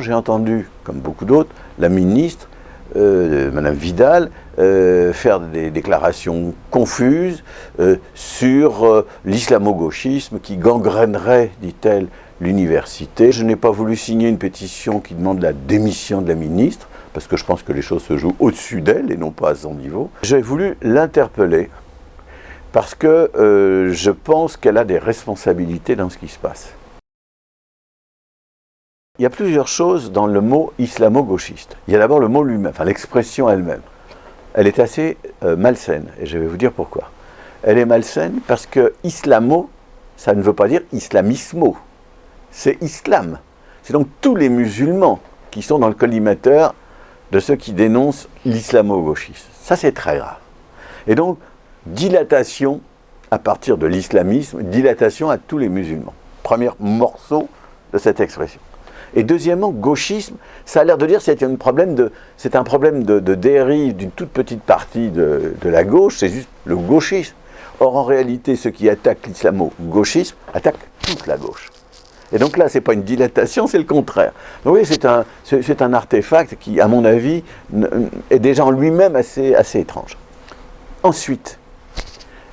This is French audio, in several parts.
j'ai entendu, comme beaucoup d'autres, la ministre, Madame Vidal, faire des déclarations confuses sur l'islamo-gauchisme qui gangrènerait, dit-elle, l'université. Je n'ai pas voulu signer une pétition qui demande la démission de la ministre, parce que je pense que les choses se jouent au-dessus d'elle et non pas à son niveau. J'ai voulu l'interpeller parce que je pense qu'elle a des responsabilités dans ce qui se passe. Il y a plusieurs choses dans le mot islamo-gauchiste. Il y a d'abord le mot lui-même, enfin l'expression elle-même. Elle est assez malsaine, et je vais vous dire pourquoi. Elle est malsaine parce que islamo, ça ne veut pas dire islamismo. C'est islam. C'est donc tous les musulmans qui sont dans le collimateur de ceux qui dénoncent l'islamo-gauchisme. Ça, c'est très grave. Et donc, dilatation à partir de l'islamisme, dilatation à tous les musulmans. Premier morceau de cette expression. Et deuxièmement, gauchisme, ça a l'air de dire que c'est un problème de dérive d'une toute petite partie de la gauche, c'est juste le gauchisme. Or, en réalité, ceux qui attaquent l'islamo-gauchisme attaquent toute la gauche. Et donc là, ce n'est pas une dilatation, c'est le contraire. Donc oui, c'est un artefact qui, à mon avis, est déjà en lui-même assez étrange. Ensuite,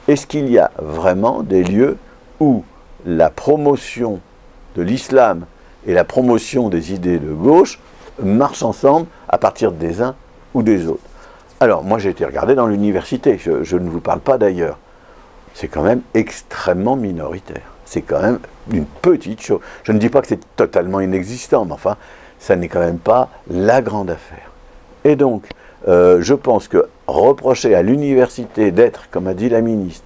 est-ce qu'il y a vraiment des lieux où la promotion de l'islam et la promotion des idées de gauche marchent ensemble à partir des uns ou des autres? Alors, moi j'ai été regardé dans l'université, je ne vous parle pas d'ailleurs. C'est quand même extrêmement minoritaire. C'est quand même une petite chose. Je ne dis pas que c'est totalement inexistant, mais enfin, ça n'est quand même pas la grande affaire. Et donc, je pense que reprocher à l'université d'être, comme a dit la ministre,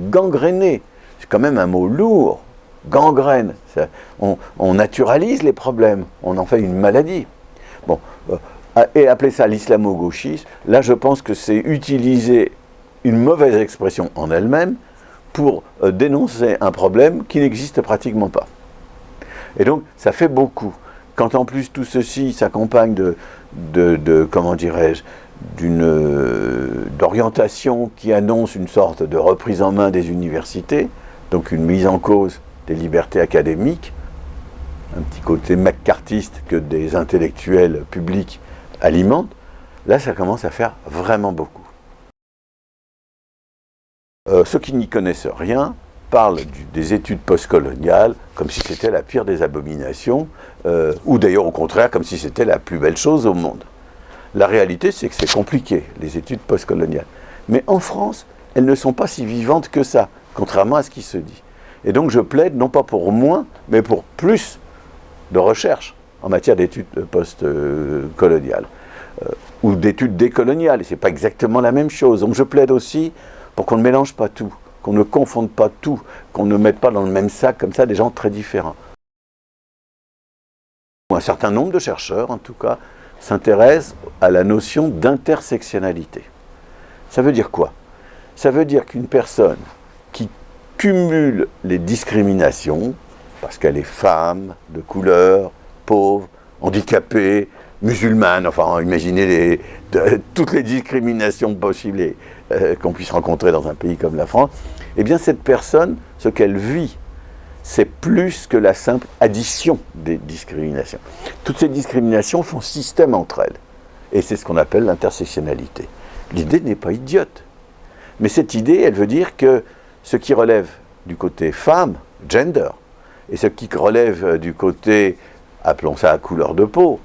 gangrénée, c'est quand même un mot lourd, gangrène, on naturalise les problèmes, on en fait une maladie. Bon, et appeler ça l'islamo-gauchisme, là je pense que c'est utiliser une mauvaise expression en elle-même pour dénoncer un problème qui n'existe pratiquement pas. Et donc, ça fait beaucoup. Quand en plus tout ceci s'accompagne comment dirais-je, d'orientation qui annonce une sorte de reprise en main des universités, donc une mise en cause des libertés académiques, un petit côté maccarthiste que des intellectuels publics alimentent, là ça commence à faire vraiment beaucoup. Ceux qui n'y connaissent rien parlent des études postcoloniales comme si c'était la pire des abominations, ou d'ailleurs au contraire comme si c'était la plus belle chose au monde. La réalité c'est que c'est compliqué, les études postcoloniales. Mais en France, elles ne sont pas si vivantes que ça, contrairement à ce qui se dit. Et donc je plaide non pas pour moins, mais pour plus de recherche en matière d'études postcoloniales, ou d'études décoloniales, et ce n'est pas exactement la même chose. Donc je plaide aussi pour qu'on ne mélange pas tout, qu'on ne confonde pas tout, qu'on ne mette pas dans le même sac comme ça des gens très différents. Un certain nombre de chercheurs, en tout cas, s'intéressent à la notion d'intersectionnalité. Ça veut dire quoi? Ça veut dire qu'une personne qui cumule les discriminations, parce qu'elle est femme, de couleur, pauvre, handicapée, musulmane, enfin imaginez toutes les discriminations possibles qu'on puisse rencontrer dans un pays comme la France, eh bien cette personne, ce qu'elle vit, c'est plus que la simple addition des discriminations. Toutes ces discriminations font système entre elles. Et c'est ce qu'on appelle l'intersectionnalité. L'idée n'est pas idiote. Mais cette idée, elle veut dire que ce qui relève du côté femme, gender, et ce qui relève du côté, appelons ça couleur de peau,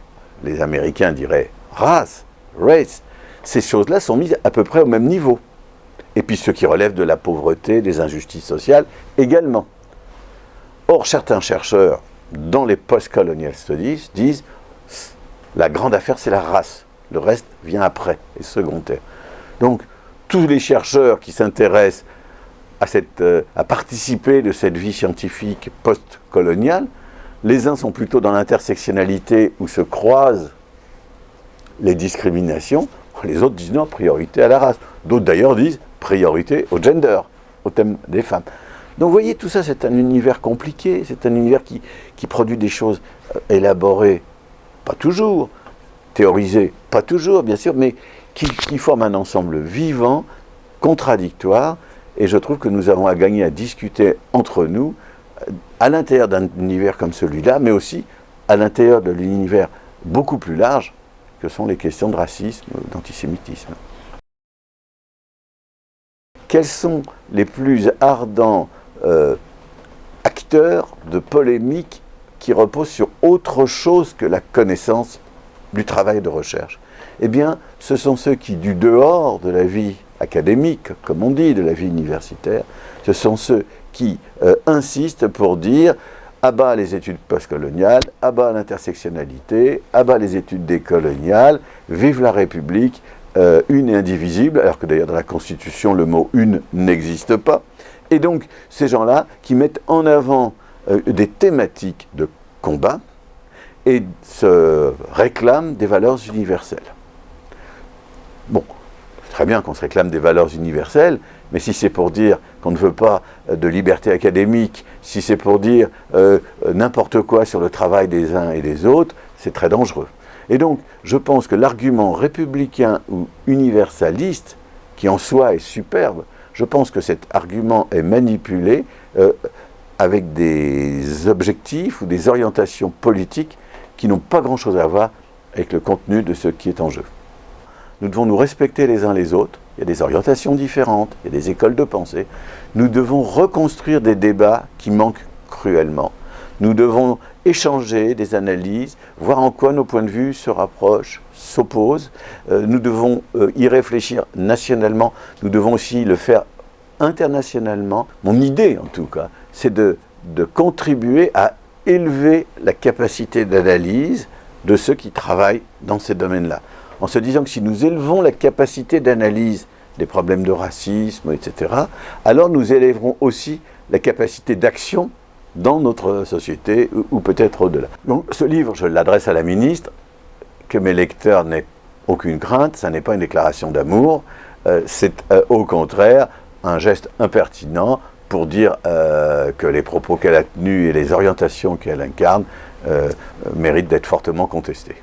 les Américains diraient race, race, ces choses-là sont mises à peu près au même niveau. Et puis ce qui relève de la pauvreté, des injustices sociales, également. Or, certains chercheurs, dans les post-colonial studies, disent la grande affaire, c'est la race. Le reste vient après, est secondaire. Donc, tous les chercheurs qui s'intéressent à participer de cette vie scientifique post-coloniale, les uns sont plutôt dans l'intersectionnalité où se croisent les discriminations, les autres disent non, priorité à la race. D'autres d'ailleurs disent priorité au gender, au thème des femmes. Donc vous voyez, tout ça c'est un univers compliqué, c'est un univers qui produit des choses élaborées, pas toujours, théorisées, pas toujours bien sûr, mais qui forment un ensemble vivant, contradictoire, et je trouve que nous avons à gagner à discuter entre nous, à l'intérieur d'un univers comme celui-là, mais aussi à l'intérieur de l'univers beaucoup plus large que sont les questions de racisme, d'antisémitisme. Quels sont les plus ardents acteurs de polémiques qui reposent sur autre chose que la connaissance du travail de recherche? Eh bien, ce sont ceux qui, du dehors de la vie académique, comme on dit, de la vie universitaire, ce sont ceux qui insistent pour dire « à bas les études postcoloniales, à bas l'intersectionnalité, à bas les études décoloniales, vive la République, une et indivisible », alors que d'ailleurs dans la Constitution, le mot « une » n'existe pas. Et donc, ces gens-là qui mettent en avant des thématiques de combat et se réclament des valeurs universelles. Bon, c'est très bien qu'on se réclame des valeurs universelles, mais si c'est pour dire qu'on ne veut pas de liberté académique, si c'est pour dire n'importe quoi sur le travail des uns et des autres, c'est très dangereux. Et donc, je pense que l'argument républicain ou universaliste, qui en soi est superbe, je pense que cet argument est manipulé avec des objectifs ou des orientations politiques qui n'ont pas grand-chose à voir avec le contenu de ce qui est en jeu. Nous devons nous respecter les uns les autres, il y a des orientations différentes, il y a des écoles de pensée. Nous devons reconstruire des débats qui manquent cruellement. Nous devons échanger des analyses, voir en quoi nos points de vue se rapprochent, s'opposent. Nous devons y réfléchir nationalement, nous devons aussi le faire internationalement. Mon idée, en tout cas, c'est de contribuer à élever la capacité d'analyse de ceux qui travaillent dans ces domaines-là. En se disant que si nous élevons la capacité d'analyse des problèmes de racisme, etc., alors nous élèverons aussi la capacité d'action dans notre société, ou peut-être au-delà. Donc ce livre, je l'adresse à la ministre, que mes lecteurs n'aient aucune crainte, ça n'est pas une déclaration d'amour, c'est au contraire un geste impertinent pour dire que les propos qu'elle a tenus et les orientations qu'elle incarne méritent d'être fortement contestés.